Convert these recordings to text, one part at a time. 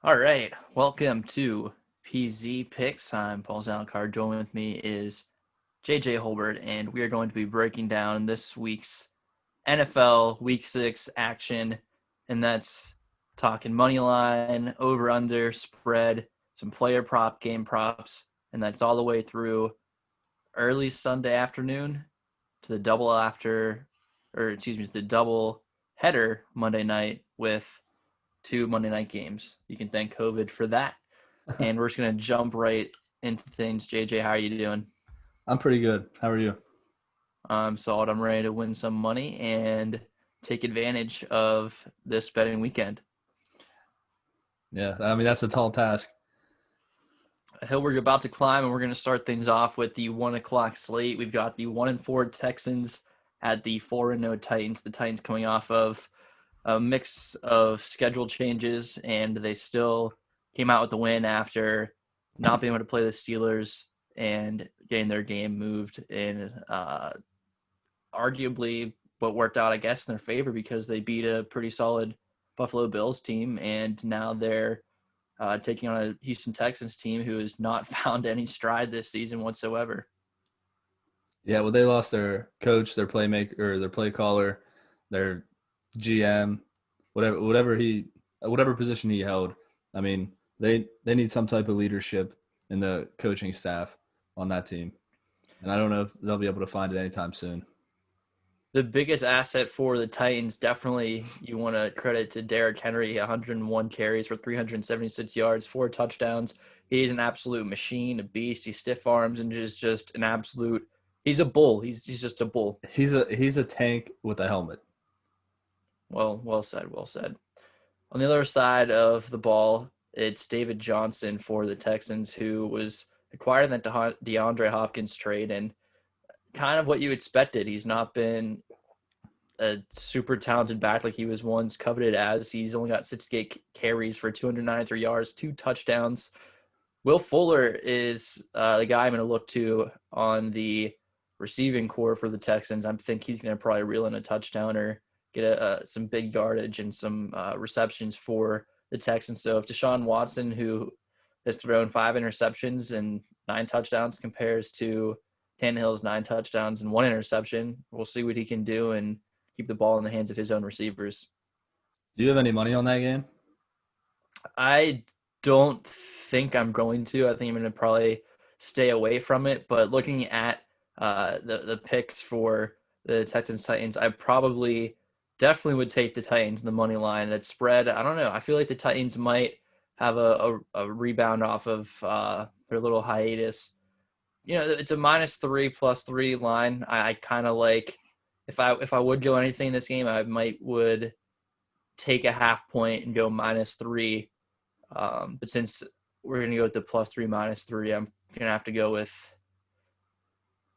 All right, welcome to PZ Picks. I'm Paul Zalcar. Joining with me is JJ Holbert, and we are going to be breaking down this week's NFL Week 6 action, and that's talking money line, over under, spread, some player prop, game props, and that's all the way through early Sunday afternoon to the to the double header Monday night with two Monday night games. You can thank COVID for that. And we're just going to jump right into things. JJ, how are you doing? I'm pretty good. How are you? I'm solid. I'm ready to win some money and take advantage of this betting weekend. Yeah, I mean, that's a tall task. A hill we're about to climb, and we're going to start things off with the 1 o'clock slate. We've got the 1-4 Texans at the 4-0 Titans. The Titans coming off of a mix of schedule changes, and they still came out with the win after not being able to play the Steelers and getting their game moved in arguably what worked out, I guess, in their favor because they beat a pretty solid Buffalo Bills team, and now they're taking on a Houston Texans team who has not found any stride this season whatsoever. Yeah, well, they lost their coach, their playmaker, their play caller, their GM, whatever position he held. I mean, they need some type of leadership in the coaching staff on that team, and I don't know if they'll be able to find it anytime soon. The biggest asset for the Titans, definitely you want to credit to Derrick Henry, 101 carries for 376 yards, 4 touchdowns. He's an absolute machine, a beast. He stiff arms and just an absolute. He's a bull. He's just a bull. He's a tank with a helmet. Well said. Well said. On the other side of the ball, it's David Johnson for the Texans, who was acquired in that DeAndre Hopkins trade, and kind of what you expected. He's not been a super talented back like he was once coveted as. He's only got 68 carries for 293 yards, 2 touchdowns. Will Fuller is the guy I'm going to look to on the receiving core for the Texans. I think he's going to probably reel in a touchdown or get some big yardage and some receptions for the Texans. So if Deshaun Watson, who has thrown 5 interceptions and 9 touchdowns, compares to Tannehill's 9 touchdowns and 1 interception, we'll see what he can do and keep the ball in the hands of his own receivers. Do you have any money on that game? I don't think I'm going to. I think I'm going to probably stay away from it. But looking at the picks for the Texans Titans, I probably definitely would take the Titans in the money line. That spread, I don't know. I feel like the Titans might have a rebound off of their little hiatus. You know, it's a -3 +3 line. I kind of like if I would go anything in this game, I would take a half point and go -3. But since we're gonna go with the +3 -3, I'm gonna have to go with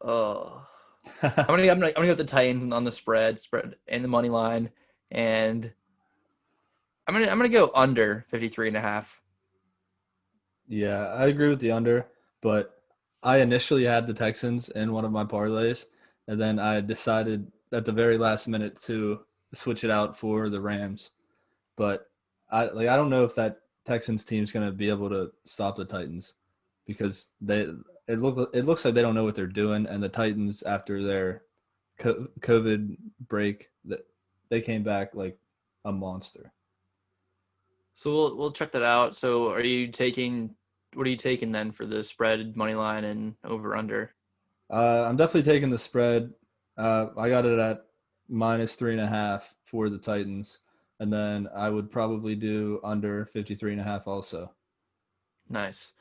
I'm gonna go with the Titans on the spread and the money line, and I'm gonna go under 53.5. Yeah, I agree with the under, but I initially had the Texans in one of my parlays, and then I decided at the very last minute to switch it out for the Rams. But I don't know if that Texans team's going to be able to stop the Titans because it looks like they don't know what they're doing, and the Titans after their COVID break that they came back like a monster. So we'll check that out. So what are you taking then for the spread, money line, and over under? I'm definitely taking the spread. I got it at -3.5 for the Titans, and then I would probably do under 53.5 also. Nice.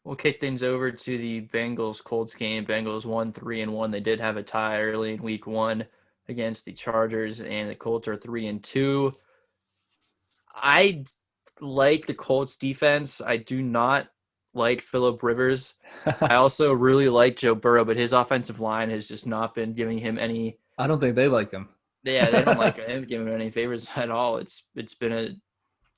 We'll kick things over to the Bengals Colts game. Bengals won 3-1. They did have a tie early in week 1 against the Chargers, and the Colts are 3-2. I like the Colts defense. I do not like Phillip Rivers. I also really like Joe Burrow, but his offensive line has just not been giving him any. I don't think they like him. Yeah, they don't like him giving him any favors at all. It's been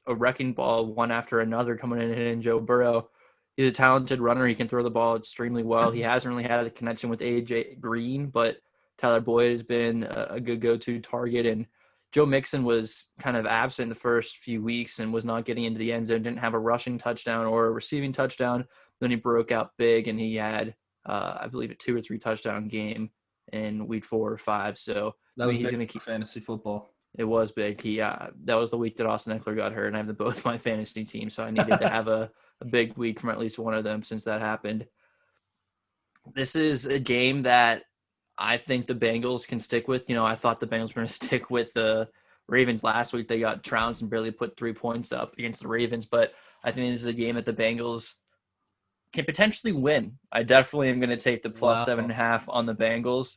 a wrecking ball one after another coming in and hitting Joe Burrow. He's a talented runner. He can throw the ball extremely well. He hasn't really had a connection with AJ Green, but Tyler Boyd has been a good go-to target. And Joe Mixon was kind of absent the first few weeks and was not getting into the end zone, didn't have a rushing touchdown or a receiving touchdown. Then he broke out big and he had, I believe, a 2 or 3 touchdown game in week 4 or 5. So That was he's big going to for keep. fantasy football. It was big. That was the week that Austin Eckler got hurt, and I have both my fantasy teams, so I needed to have a big week from at least one of them since that happened. This is a game that I think the Bengals can stick with. I thought the Bengals were going to stick with the Ravens last week. They got trounced and barely put 3 points up against the Ravens, but I think this is a game that the Bengals can potentially win. I definitely am going to take the plus Wow. 7.5 on the Bengals.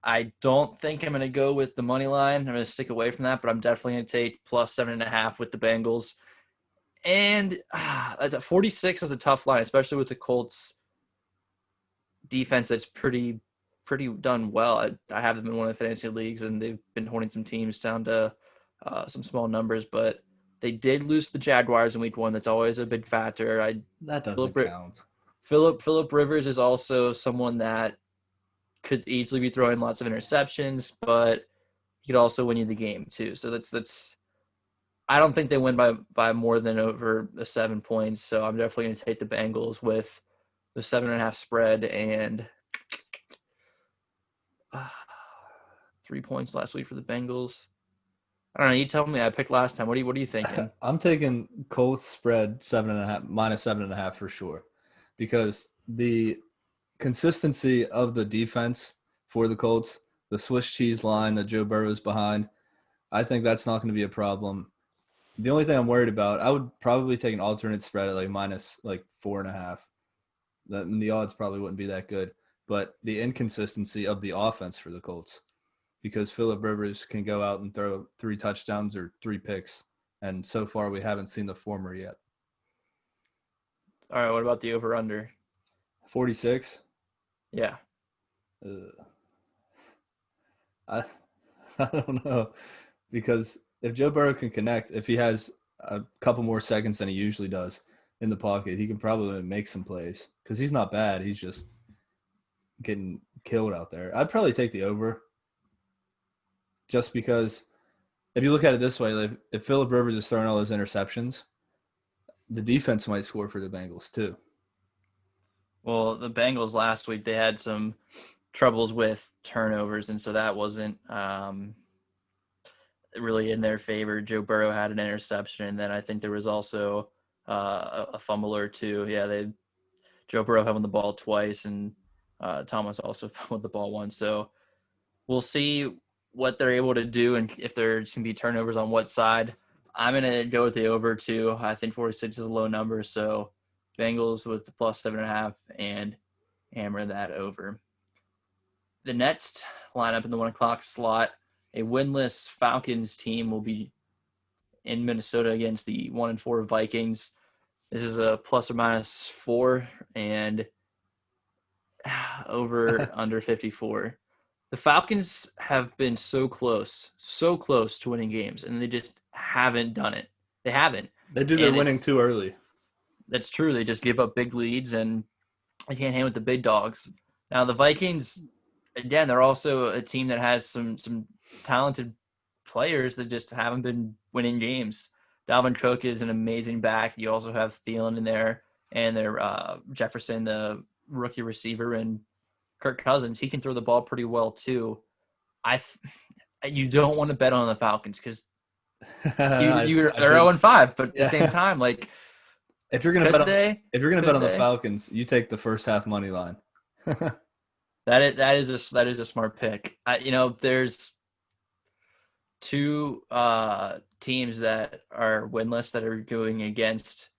I don't think I'm going to go with the money line. I'm going to stick away from that, but I'm definitely going to take plus 7.5 with the Bengals. And that's a 46 is a tough line, especially with the Colts defense that's pretty done well. I have them in one of the fantasy leagues, and they've been holding some teams down to some small numbers, but they did lose the Jaguars in week 1. That's always a big factor. That doesn't count. Phillip Rivers is also someone that could easily be throwing lots of interceptions, but he could also win you the game too. So that's I don't think they win by more than over 7 points. So I'm definitely going to take the Bengals with the 7.5 spread and 3 points last week for the Bengals. I don't know. You tell me. I picked last time. What are you thinking? I'm taking Colts spread 7.5 minus 7.5 for sure, because the consistency of the defense for the Colts, the Swiss cheese line that Joe Burrow's behind, I think that's not going to be a problem. The only thing I'm worried about, I would probably take an alternate spread at minus 4.5. The odds probably wouldn't be that good, but the inconsistency of the offense for the Colts, because Phillip Rivers can go out and throw 3 touchdowns or 3 picks, and so far we haven't seen the former yet. All right. What about the over/under? 46. Yeah. I I don't know, because if Joe Burrow can connect, if he has a couple more seconds than he usually does in the pocket, he can probably make some plays, because he's not bad. He's just getting killed out there. I'd probably take the over, just because if you look at it this way, if Phillip Rivers is throwing all those interceptions, the defense might score for the Bengals too. Well, the Bengals last week, they had some troubles with turnovers, and so that wasn't really in their favor. Joe Burrow had an interception, and then I think there was also a fumble or two. Yeah, Joe Burrow having the ball twice, and Thomas also fumbled the ball once. So we'll see what they're able to do and if there's going to be turnovers on what side. I'm going to go with the over two. I think 46 is a low number, so Bengals with the plus 7.5 and hammer that over. The next lineup in the 1 o'clock slot, a winless Falcons team will be in Minnesota against the 1-4 Vikings. This is a plus or minus 4 and over under 54. The Falcons have been so close to winning games, and they just haven't done it. They haven't. They do their winning too early. That's true. They just give up big leads, and they can't hang with the big dogs. Now, the Vikings, again, they're also a team that has some talented players that just haven't been winning games. Dalvin Cook is an amazing back. You also have Thielen in there, and their Jefferson, the rookie receiver, and Kirk Cousins. He can throw the ball pretty well too. You don't want to bet on the Falcons because they're 0-5, but at the same time, if you're gonna bet on the Falcons, you take the first half money line. That is a smart pick. There's 2 teams that are winless that are going against.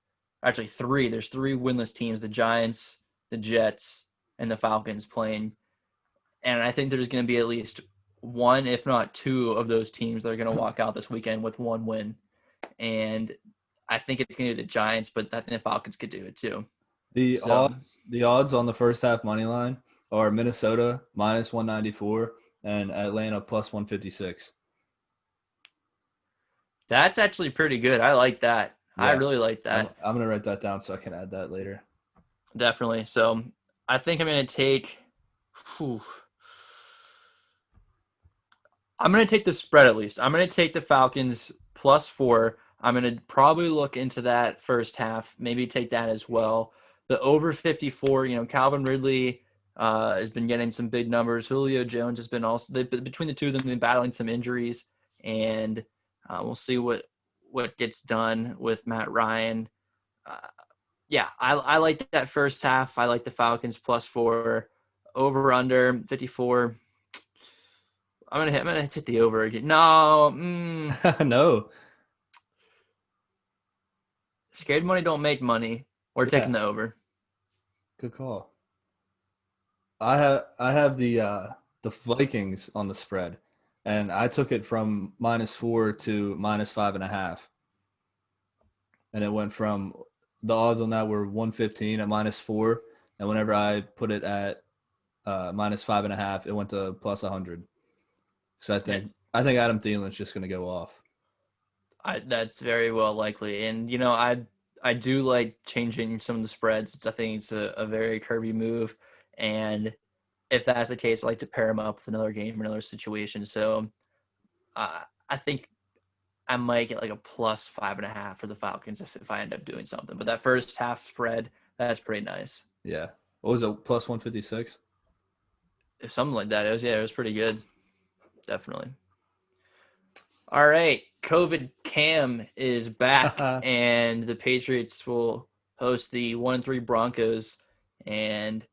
Actually, 3. There's 3 winless teams: the Giants, the Jets, and the Falcons playing. And I think there's going to be at least 1, if not 2, of those teams that are going to walk out this weekend with 1 win. And I think it's going to be the Giants, but I think the Falcons could do it too. The odds on the first half money line are Minnesota minus 194 and Atlanta plus 156. That's actually pretty good. I like that. Yeah, I really like that. I'm going to write that down so I can add that later. Definitely. So I think I'm going to take I'm going to take the spread at least. I'm going to take the Falcons +4. I'm going to probably look into that first half, maybe take that as well. The over 54, Calvin Ridley has been getting some big numbers. Julio Jones has been also, between the two of them, been battling some injuries, and we'll see what gets done with Matt Ryan. Uh, yeah, I like that first half. I like the Falcons +4. Over under 54. I'm gonna hit the over again. No, No. scared money don't make money. We're taking Yeah. the over. Good call. I have the Vikings on the spread, and I took it from -4 to -5.5, and it went from the odds on that were 115 at -4, and whenever I put it at -5.5, it went to +100. So Yeah, I think Adam Thielen's just gonna go off. that's very well likely. And I do like changing some of the spreads. I think it's a very curvy move, and if that's the case, I like to pair them up with another game or another situation. So I think I might get like a +5.5 for the Falcons if I end up doing something. But that first half spread, that's pretty nice. Yeah. What was it? +156. If something like that, it was pretty good. Definitely. All right. COVID Cam is back, and the Patriots will host the 1-3 Broncos. And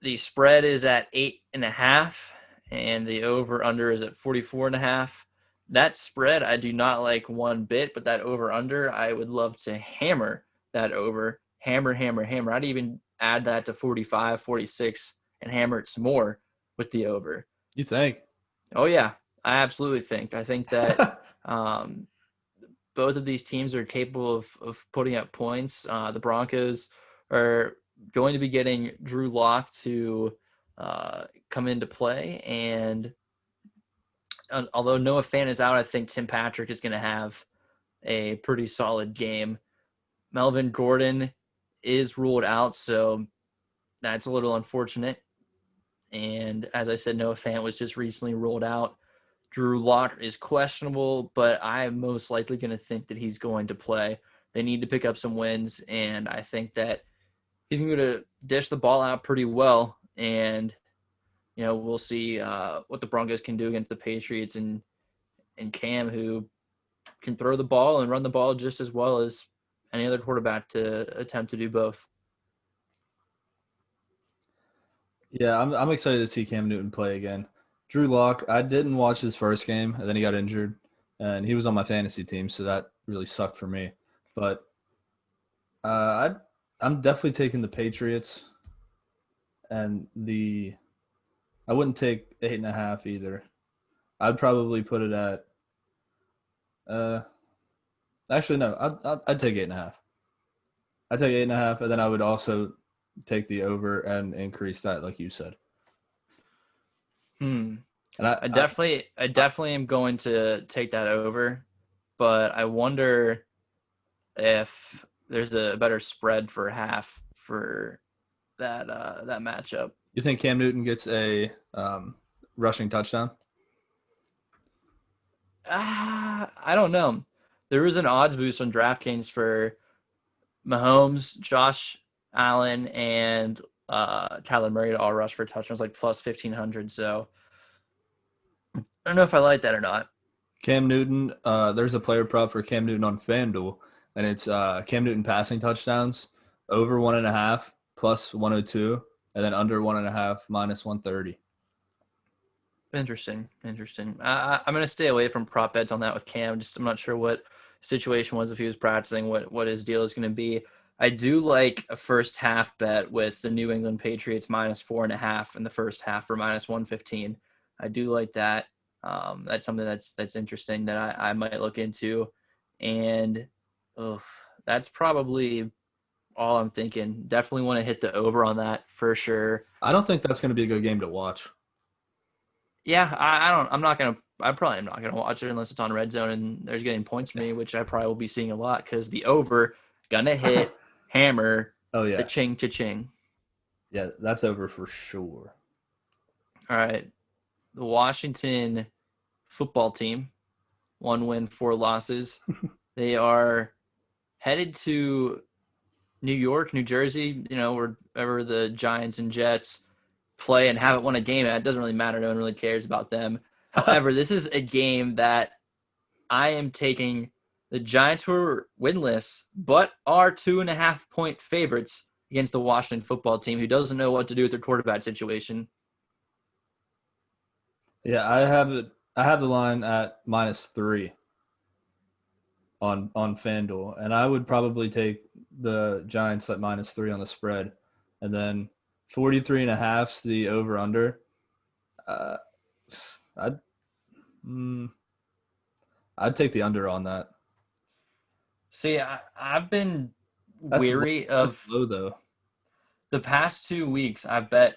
the spread is at 8.5, and the over under is at 44.5. That spread I do not like one bit, but that over under I would love to hammer that over. Hammer, hammer, hammer. I'd even add that to 45, 46, and hammer it some more with the over. You think? Oh yeah, I absolutely think. I think that um, both of these teams are capable of putting up points. The Broncos are going to be getting Drew Lock to come into play, and although Noah Fant is out, I think Tim Patrick is going to have a pretty solid game. Melvin Gordon is ruled out, so that's a little unfortunate. And as I said, Noah Fant was just recently ruled out. Drew Lock is questionable, but I'm most likely going to think that he's going to play. They need to pick up some wins, and I think that he's going to dish the ball out pretty well. And we'll see what the Broncos can do against the Patriots and Cam, who can throw the ball and run the ball just as well as any other quarterback to attempt to do both. Yeah, I'm excited to see Cam Newton play again. Drew Lock, I didn't watch his first game, and then he got injured, and he was on my fantasy team, so that really sucked for me. But I'm definitely taking the Patriots, and I wouldn't take 8.5 either. I'd probably put it at uh actually no, I'd take 8.5. I'd take 8.5, and then I would also take the over and increase that, like you said. Hmm. And I definitely am going to take that over, but I wonder if there's a better spread for half for that matchup. you think Cam Newton gets a rushing touchdown? I don't know. There was an odds boost on DraftKings for Mahomes, Josh Allen, and Kyler Murray to all rush for touchdowns, like plus 1,500. So I don't know if I like that or not. Cam Newton, there's a player prop for Cam Newton on FanDuel, and it's Cam Newton passing touchdowns over 1.5 plus 102, and then under 1.5 minus 130. Interesting. I'm going to stay away from prop bets on that with Cam. I'm not sure what situation was if he was practicing, what his deal is going to be. I do like a first half bet with the New England Patriots -4.5 in the first half for -115. I do like that. That's something that's interesting that I might look into. And that's probably all I'm thinking. Definitely want to hit the over on that for sure. I don't think that's going to be a good game to watch. Yeah, I don't. I'm not gonna. I probably am not gonna watch it unless it's on Red Zone and there's getting points for me, which I probably will be seeing a lot because the over gonna hit hammer Oh the yeah, ching cha ching. yeah, that's over for sure. All right, the Washington football team, 1 win, 4 losses. They are headed to New York, New Jersey, wherever the Giants and Jets play and haven't won a game at. It doesn't really matter. No one really cares about them. However, this is a game that I am taking the Giants, who are winless, but are 2.5-point favorites against the Washington football team, who doesn't know what to do with their quarterback situation. Yeah, I have it. I have the line at -3 on FanDuel, and I would probably take the Giants at -3 on the spread, and then 43.5's the over under. Uh, I'd mm, I'd take the under on that. See, I've been That's low, weary that's of low though. the past 2 weeks. I've bet,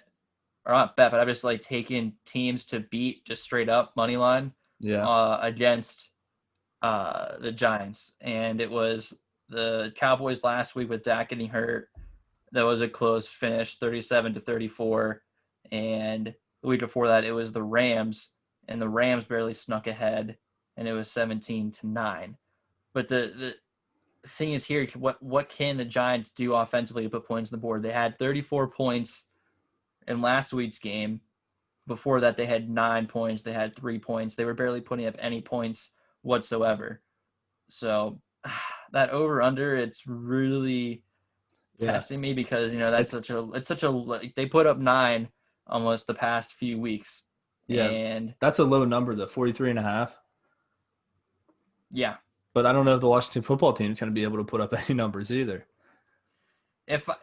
or not bet, but I've just like taken teams to beat just straight up money line Yeah, against the Giants, and it was the Cowboys last week with Dak getting hurt. That was a close finish, 37-34, and the week before that it was the Rams, and the Rams barely snuck ahead, and it was 17-9. But the thing is here, what can the Giants do offensively to put points on the board? They had 34 points in last week's game. Before that, they had 9 points. They had 3 points. They were barely putting up any points whatsoever. So that over under, it's really yeah. testing me because that's It's such a like, they put up 9 almost the past few weeks, yeah. and That's a low number though, 43.5. yeah, But I don't know if the Washington football team is going to be able to put up any numbers either. if I,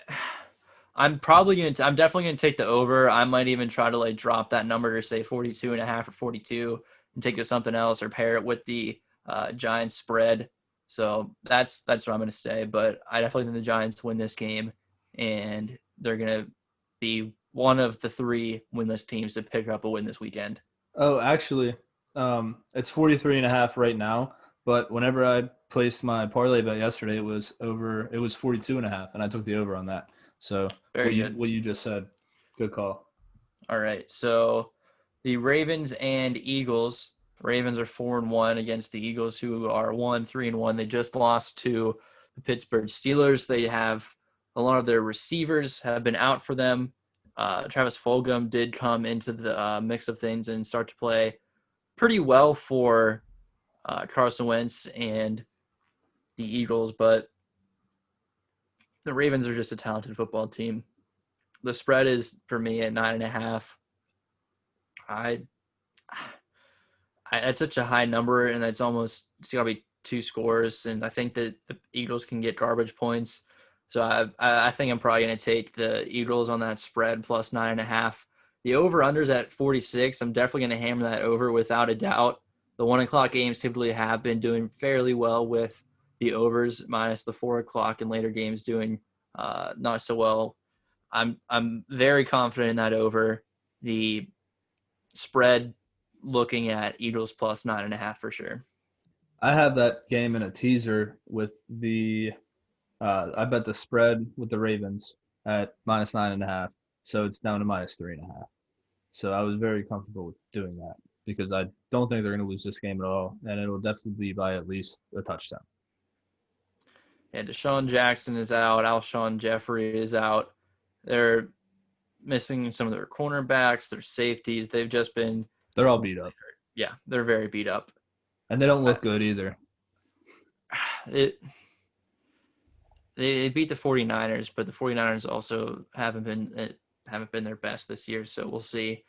I'm definitely gonna take the over. I might even try to like drop that number to say 42.5 or 42 and take it to something else or pair it with the Giants spread. So that's what I'm gonna say. But I definitely think the Giants win this game, and they're gonna be one of the 3 winless teams to pick up a win this weekend. Oh, actually, it's 43.5 right now. But whenever I placed my parlay bet yesterday, it was over. It was 42.5, and I took the over on that. So Very good. what you just said, good call. All right. So the Ravens and Eagles. Ravens are 4-1 against the Eagles, who are 1-3-1. They just lost to the Pittsburgh Steelers. They have a lot of their receivers have been out for them. Travis Fulgham did come into the mix of things and start to play pretty well for Carson Wentz and the Eagles, but the Ravens are just a talented football team. The spread is for me at 9.5. I that's such a high number, and it's got to be 2 scores, and I think that the Eagles can get garbage points. So I think I'm probably going to take the Eagles on that spread plus 9.5. The over-unders at 46. I'm definitely going to hammer that over without a doubt. The 1 o'clock games typically have been doing fairly well with the overs, minus the 4 o'clock and later games doing not so well. I'm very confident in that over. The spread looking at Eagles plus 9.5 for sure. I have that game in a teaser with the. I bet the spread with the Ravens at -9.5, so it's down to -3.5. So I was very comfortable with doing that because I don't think they're going to lose this game at all, and it'll definitely be by at least a touchdown. Yeah, Deshaun Jackson is out. Alshon Jeffrey is out. They're missing some of their cornerbacks, their safeties. They've just been, They're all beat up, yeah, they're very beat up. and they don't look good either. It They beat the 49ers, but the 49ers also haven't been their best this year, so we'll see.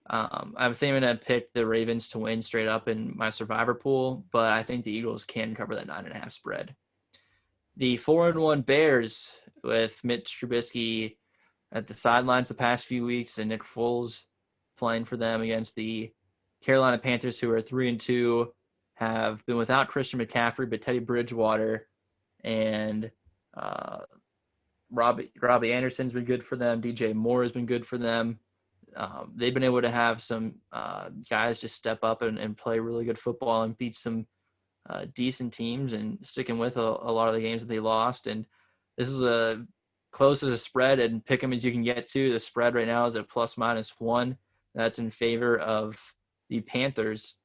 I'm thinking I'm going to pick the Ravens to win straight up in my survivor pool, but I think the Eagles can cover that 9.5 spread. The 4-1 Bears with Mitch Trubisky at the sidelines the past few weeks and Nick Foles playing for them against the Carolina Panthers, who are 3-2, have been without Christian McCaffrey, but Teddy Bridgewater and Robbie Anderson's been good for them. DJ Moore has been good for them. They've been able to have some guys just step up and play really good football and beat some decent teams and sticking with a lot of the games that they lost. And this is a close as a spread and pick them as you can get to. The spread right now is at plus -1. That's in favor of the Panthers.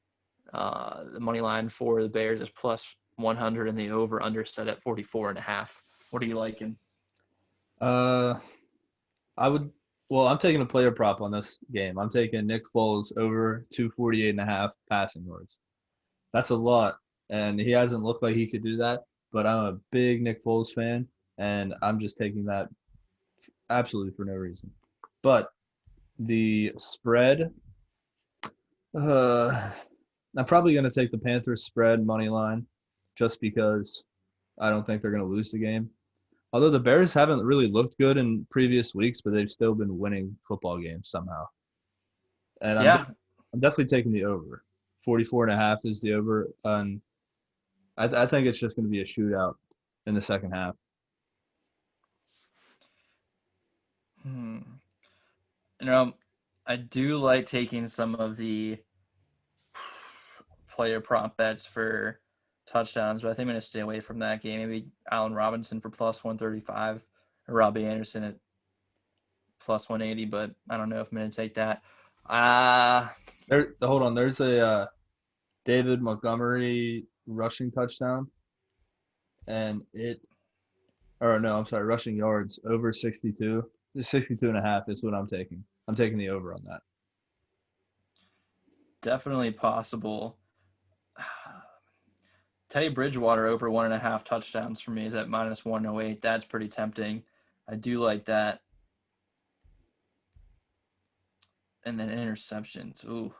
The money line for the Bears is plus 100, and the over/under set at 44.5. What are you liking? Uh, I would. Well, I'm taking a player prop on this game. I'm taking Nick Foles over 248.5 passing yards. That's a lot, and he hasn't looked like he could do that. But I'm a big Nick Foles fan, and I'm just taking that absolutely for no reason. But the spread, uh, I'm probably going to take the Panthers spread money line, just because I don't think they're going to lose the game. Although the Bears haven't really looked good in previous weeks, but they've still been winning football games somehow. And Yeah, I'm definitely taking the over. 44.5 is the over, and I think it's just going to be a shootout in the second half. hmm. You know, I do like taking some of the player prop bets for touchdowns, but I think I'm going to stay away from that game. Maybe Allen Robinson for plus 135 or Robbie Anderson at plus 180, but I don't know if I'm going to take that. Uh, Hold on. There's a David Montgomery rushing touchdown, and or no, I'm sorry, rushing yards over 62. 62.5 is what I'm taking. I'm taking the over on that. Definitely possible. Teddy Bridgewater over 1.5 touchdowns for me is at minus 108. That's pretty tempting. I do like that. And then interceptions. Ooh.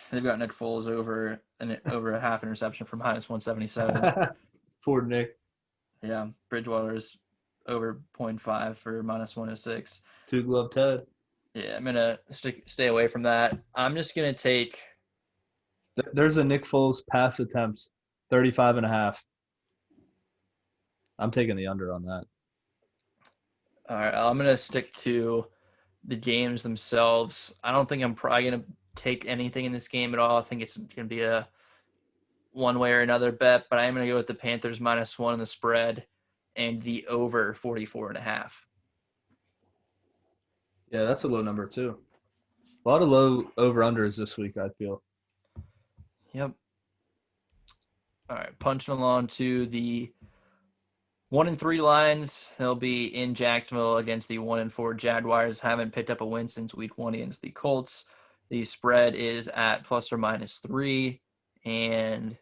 They've got Nick Foles over a half interception for minus 177. Poor Nick. Yeah, Bridgewater's over 0.5 for minus 106. Two glove Ted. Yeah, I'm gonna stay away from that. I'm just gonna take. There's a Nick Foles pass attempts, 35.5. I'm taking the under on that. All right, I'm gonna stick to the games themselves. I don't think I'm probably gonna take anything in this game at all. I think it's gonna be a one way or another bet, but I am gonna go with the Panthers minus one in the spread and the over 44.5. Yeah, that's a low number too. A lot of low over unders this week, I feel. Yep. All right, punching along to the 1-3 Lions. They'll be in Jacksonville against the 1-4 Jaguars. Haven't picked up a win since week 1 against the Colts. The spread is at plus or minus 3, and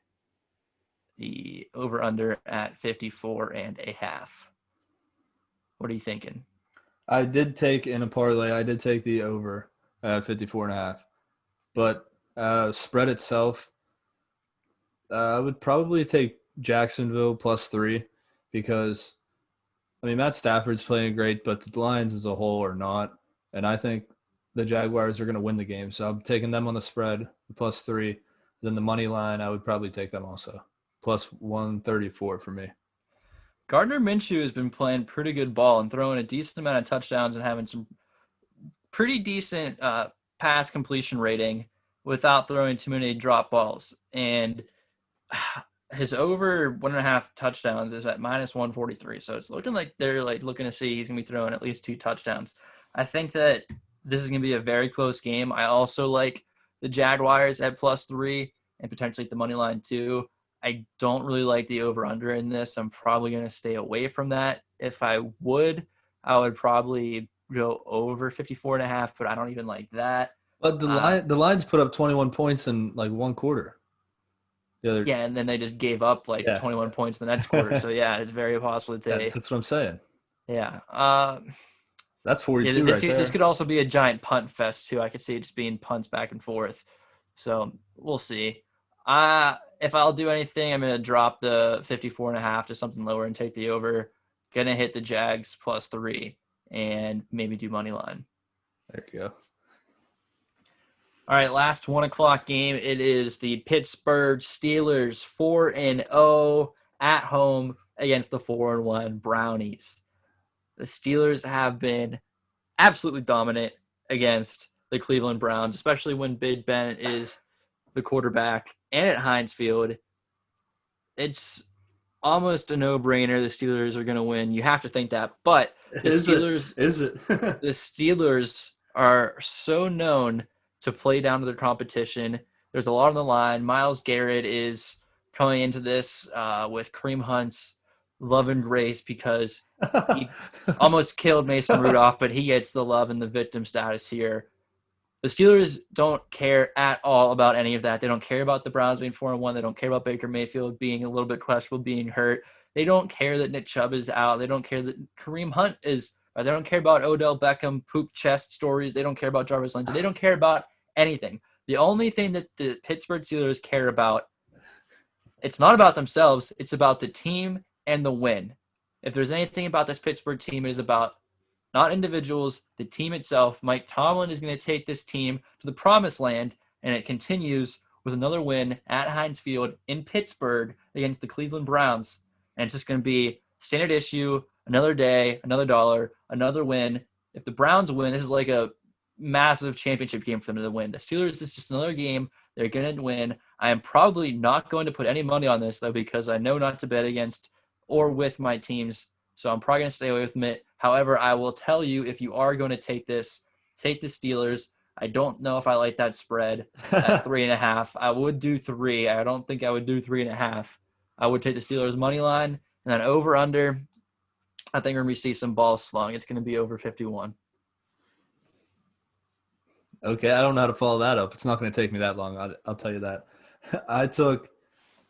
the over under at 54.5. What are you thinking? I did take in a parlay. I did take the over at 54.5, but spread itself, I would probably take Jacksonville plus 3 because I mean Matt Stafford's playing great, but the Lions as a whole are not, and I think the Jaguars are going to win the game. So I'm taking them on the spread plus 3. Then the money line, I would probably take them also plus 134 for me. Gardner Minshew has been playing pretty good ball and throwing a decent amount of touchdowns and having some pretty decent pass completion rating without throwing too many drop balls. And his over 1.5 touchdowns is at minus 143. So it's looking like they're like looking to see he's going to be throwing at least 2 touchdowns. I think that this is going to be a very close game. I also like the Jaguars at plus 3 and potentially the money line too. I don't really like the over-under in this. I'm probably going to stay away from that. If I would probably go over 54.5, but I don't even like that. But the Lions put up 21 points in like one quarter. Yeah, and then they just gave up like 21 points in the next quarter. So yeah, it's very possible that they. That's what I'm saying. Yeah. That's 42 this, right there. This could also be a giant punt fest too. I could see it just being punts back and forth. So we'll see. If I'll do anything, I'm going to drop the 54.5 to something lower and take the over. Going to hit the Jags plus 3 and maybe do money line. There you go. All right, last 1 o'clock game. It is the Pittsburgh Steelers 4-0 at home against the 4-1 Brownies. The Steelers have been absolutely dominant against the Cleveland Browns, especially when Big Ben is the quarterback and at Heinz Field. It's almost a no-brainer. The Steelers are going to win. You have to think that. But the Steelers is it? the Steelers are so known to play down to their competition. There's a lot on the line. Myles Garrett is coming into this with Kareem Hunt's love and grace because he almost killed Mason Rudolph, but he gets the love and the victim status here. The Steelers don't care at all about any of that. They don't care about the Browns being 4-1. They don't care about Baker Mayfield being a little bit questionable, being hurt. They don't care that Nick Chubb is out. They don't care that Kareem Hunt is. They don't care about Odell Beckham poop chest stories. They don't care about Jarvis Landry. They don't care about anything. The only thing that the Pittsburgh Steelers care about, it's not about themselves. It's about the team and the win. If there's anything about this Pittsburgh team, it is about not individuals, the team itself. Mike Tomlin is going to take this team to the promised land, and it continues with another win at Heinz Field in Pittsburgh against the Cleveland Browns. And it's just going to be standard issue, another day, another dollar, another win. If the Browns win, this is like a massive championship game for them to win. The Steelers is just another game. They're going to win. I am probably not going to put any money on this, though, because I know not to bet against or with my teams. So I'm probably going to stay away from it. However, I will tell you, if you are going to take this, take the Steelers. I don't know if I like that spread at 3.5. I would do 3. I don't think I would do 3.5. I would take the Steelers money line, and then over under. I think we're going to see some balls slung. It's going to be over 51. Okay, I don't know how to follow that up. It's not going to take me that long. I'll tell you that. I took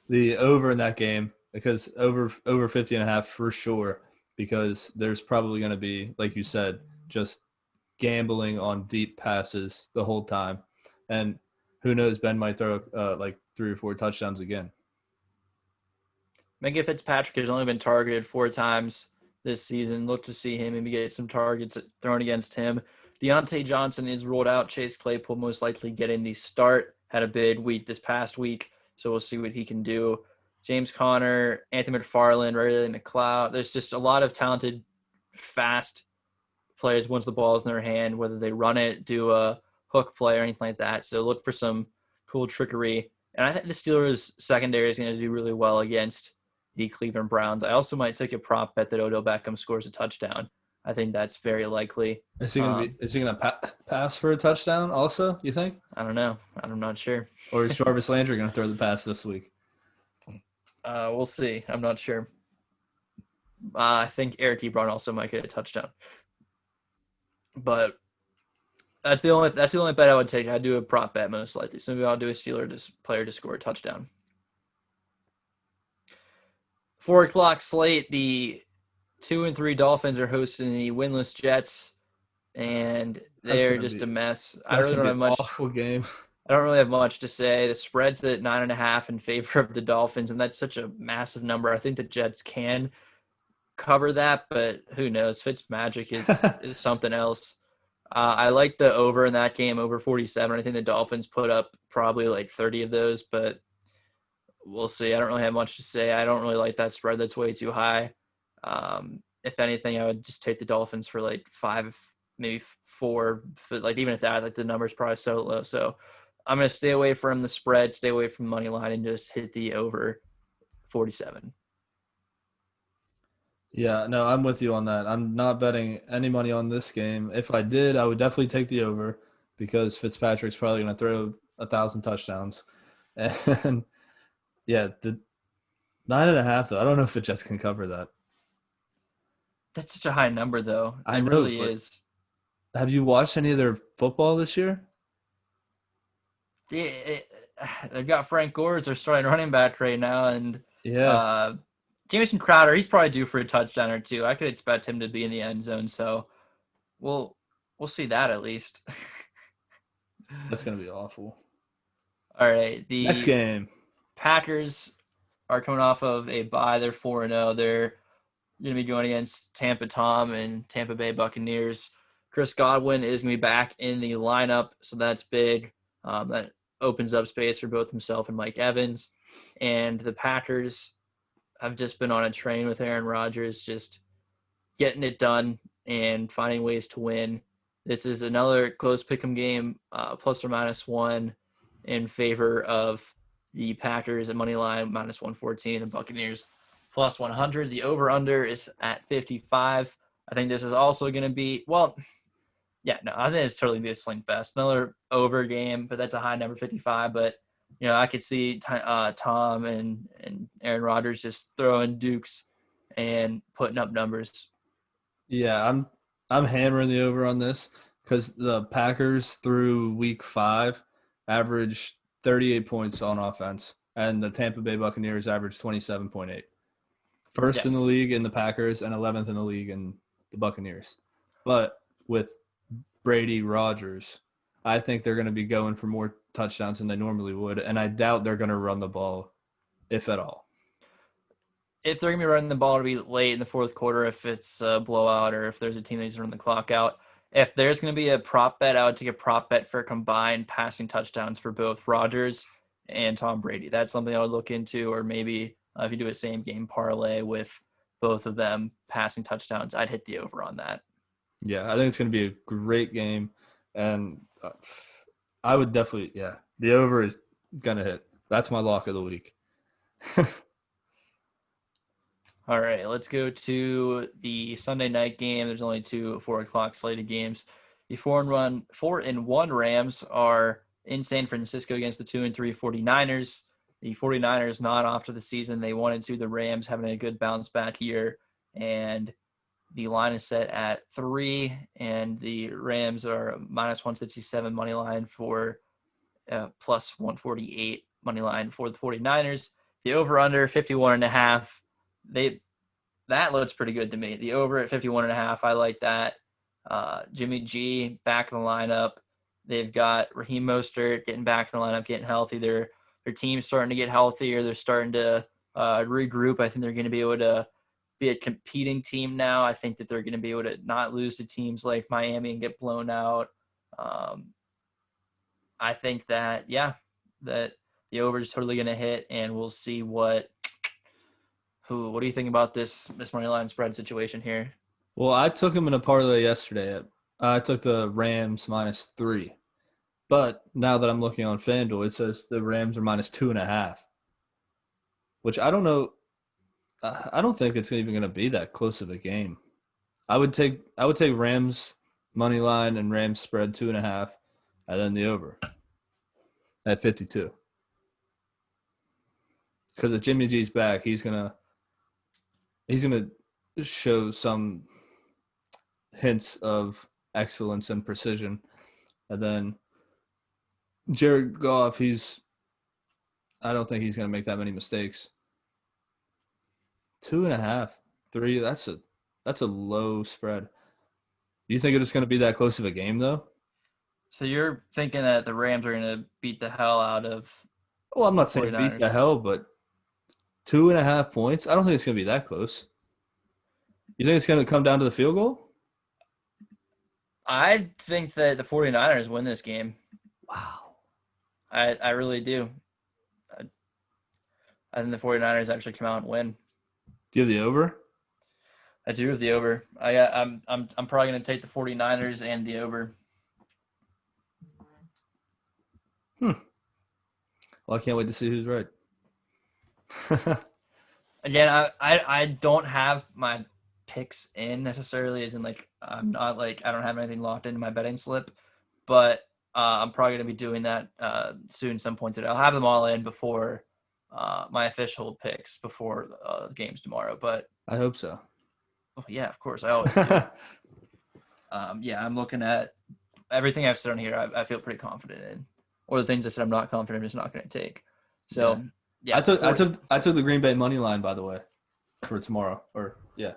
the over in that game because over 50.5 for sure, because there's probably going to be, like you said, just gambling on deep passes the whole time. And who knows, Ben might throw like 3 or 4 touchdowns again. Minka Fitzpatrick has only been targeted 4 times this season. Look to see him maybe get some targets thrown against him. Deontay Johnson is ruled out. Chase Claypool most likely getting the start. Had a big week this past week, so we'll see what he can do. James Conner, Anthony McFarland, Riley McLeod. There's just a lot of talented, fast players once the ball is in their hand, whether they run it, do a hook play, or anything like that. So look for some cool trickery. And I think the Steelers' secondary is going to do really well against the Cleveland Browns. I also might take a prop bet that Odell Beckham scores a touchdown. I think that's very likely. Is he gonna pass for a touchdown also, you think? I don't know. I'm not sure. Or is Jarvis Landry going to throw the pass this week? We'll see. I'm not sure. I think Eric Ebron also might get a touchdown. But that's the only bet I would take. I'd do a prop bet most likely. So maybe I'll do a Steeler player to score a touchdown. 4 o'clock slate. The 2-3 Dolphins are hosting the winless Jets, and they're just a mess. I really don't have much. Awful game. I don't really have much to say. The spread's at 9.5 in favor of the Dolphins, and that's such a massive number. I think the Jets can cover that, but who knows? Fitzmagic is something else. I like the over in that game, over 47. I think the Dolphins put up probably like 30 of those, but we'll see. I don't really have much to say. I don't really like that spread. That's way too high. If anything, I would just take the Dolphins for like 5, maybe 4. But like even at that, like the number's probably so low. So I'm going to stay away from the spread, stay away from money line, and just hit the over 47. Yeah, no, I'm with you on that. I'm not betting any money on this game. If I did, I would definitely take the over because Fitzpatrick's probably going to throw 1,000 touchdowns. And yeah, the 9.5 though, I don't know if the Jets can cover that. That's such a high number, though. I It know, really but is. have you watched any of their football this year? They've got Frank Gore as their starting running back right now, and Yeah, Jamison Crowder, he's probably due for a touchdown or two. I could expect him to be in the end zone, so we'll see that at least. that's going to be awful. All right, the Next game. Packers are coming off of a bye. They're 4-0. They're going to be going against Tampa Tom and Tampa Bay Buccaneers. Chris Godwin is going to be back in the lineup, so that's big. That opens up space for both himself and Mike Evans. And the Packers have just been on a train with Aaron Rodgers, just getting it done and finding ways to win. This is another close pick'em game, plus or minus 1 in favor of the Packers at money line, minus 114, and Buccaneers plus 100. The over-under is at 55. I think this is also going to be, well, Yeah, no, I think it's totally be a sling fest. Another over game, but that's a high number, 55. But I could see Tom and Aaron Rodgers just throwing dukes and putting up numbers. Yeah, I'm hammering the over on this because the Packers through week 5 averaged 38 points on offense, and the Tampa Bay Buccaneers averaged 27.8. First Yeah, in the league in the Packers and 11th in the league in the Buccaneers. But with Brady Rodgers, I think they're going to be going for more touchdowns than they normally would, and I doubt they're going to run the ball, if at all. if they're gonna be running the ball to be late in the fourth quarter, if it's a blowout or if there's a team that needs to run the clock out, if there's gonna be a prop bet, I would take a prop bet for combined passing touchdowns for both Rodgers and Tom Brady. That's something I would look into, or maybe if you do a same game parlay with both of them passing touchdowns, I'd hit the over on that. Yeah, I think it's going to be a great game, and I would definitely, yeah, the over is going to hit. That's my lock of the week. All right, let's go to the Sunday night game. There's only two 4 o'clock slated games. The 4-1 Rams are in San Francisco against the 2-3 49ers. The 49ers not off to the season they wanted to. The Rams having a good bounce back year, and the line is set at 3, and the Rams are minus 167 money line for plus 148 money line for the 49ers. The over under 51.5. That looks pretty good to me. The over at 51.5, I like that. Jimmy G back in the lineup. They've got Raheem Mostert getting back in the lineup, getting healthy. Their team's starting to get healthier. They're starting to regroup. I think they're going to be able to be a competing team now. I think that they're going to be able to not lose to teams like Miami and get blown out. I think that that the over is totally going to hit, and we'll see what do you think about this money line spread situation here? Well, I took him in a parlay yesterday. I took the Rams -3. But now that I'm looking on FanDuel, it says the Rams are -2.5, which I don't know. I don't think it's even going to be that close of a game. I would take Rams money line and Rams spread 2.5, and then the over at 52. Because if Jimmy G's back, he's gonna show some hints of excellence and precision, and then Jared Goff, I don't think he's gonna make that many mistakes. 2.5, 3. That's a low spread. Do you think it's going to be that close of a game though? So you're thinking that the Rams are going to beat the hell out of Well, I'm the not saying beat 49ers? the hell, but 2.5 points. I don't think it's going to be that close. You think it's going to come down to the field goal? I think that the 49ers win this game. Wow. I really do. I think the 49ers actually come out and win. Do you have the over? I do with the over. I'm probably going to take the 49ers and the over. Well, I can't wait to see who's right. Again, I don't have my picks in necessarily, as in like I'm not like I don't have anything locked into my betting slip, but I'm probably going to be doing that soon, some point today. I'll have them all in before my official picks before the games tomorrow. But I hope so. yeah, of course, I always do. I'm looking at everything I've said on here. I feel pretty confident in, or the things I said I'm not confident, I'm just not going to take. So yeah, I took the Green Bay money line, by the way, for tomorrow. Or yeah,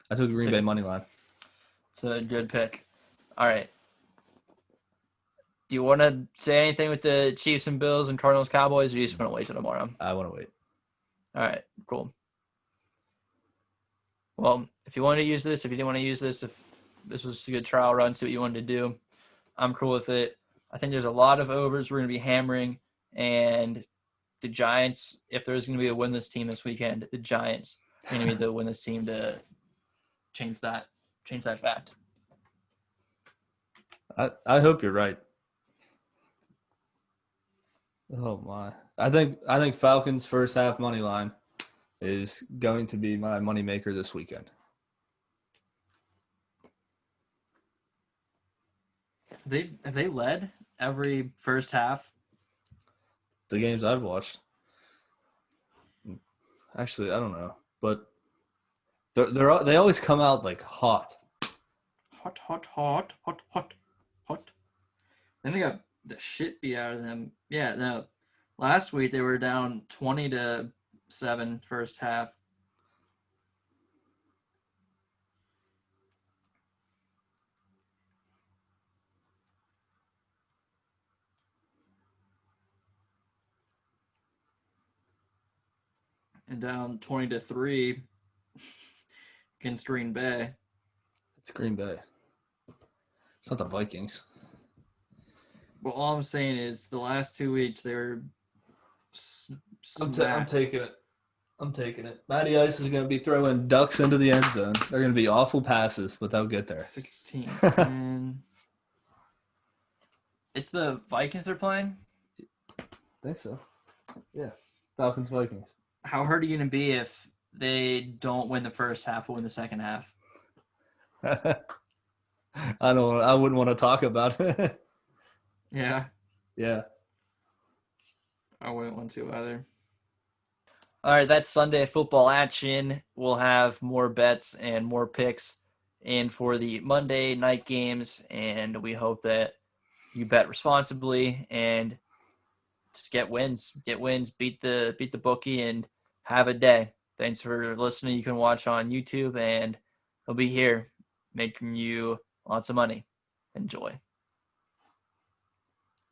I took the Green Bay money line. It's a good pick. All right. Do you want to say anything with the Chiefs and Bills and Cardinals Cowboys, or do you just want to wait till tomorrow? I want to wait. All right, cool. Well, if you wanted to use this, if you didn't want to use this, if this was a good trial run, see what you wanted to do, I'm cool with it. I think there's a lot of overs we're going to be hammering, and the Giants, if there's going to be a winless team this weekend, the Giants are going to be the winless team to change that fact. I hope you're right. Oh my! I think Falcons first half money line is going to be my money maker this weekend. Have they led every first half? The games I've watched. Actually, I don't know, but they always come out like hot. Hot, hot, hot, hot, hot, hot. Then they got the shit beat out of them. Yeah, no. Last week they were down 20-7 first half. And down 20-3 against Green Bay. It's Green Bay. It's not the Vikings. Well, all I'm saying is the last 2 weeks they were I'm smacked. taking it. I'm taking it. Matty Ice is going to be throwing ducks into the end zone. They're going to be awful passes, but they'll get there. 16-10. It's the Vikings they're playing? I think so. Yeah. Falcons, Vikings. How hurt are you going to be if they don't win the first half but win the second half? I wouldn't want to talk about it. Yeah, Yeah. I wouldn't want to either. All right, that's Sunday football action. We'll have more bets and more picks in for the Monday night games, and we hope that you bet responsibly and just get wins, beat the bookie, and have a day. Thanks for listening. You can watch on YouTube, and I'll be here making you lots of money. Enjoy.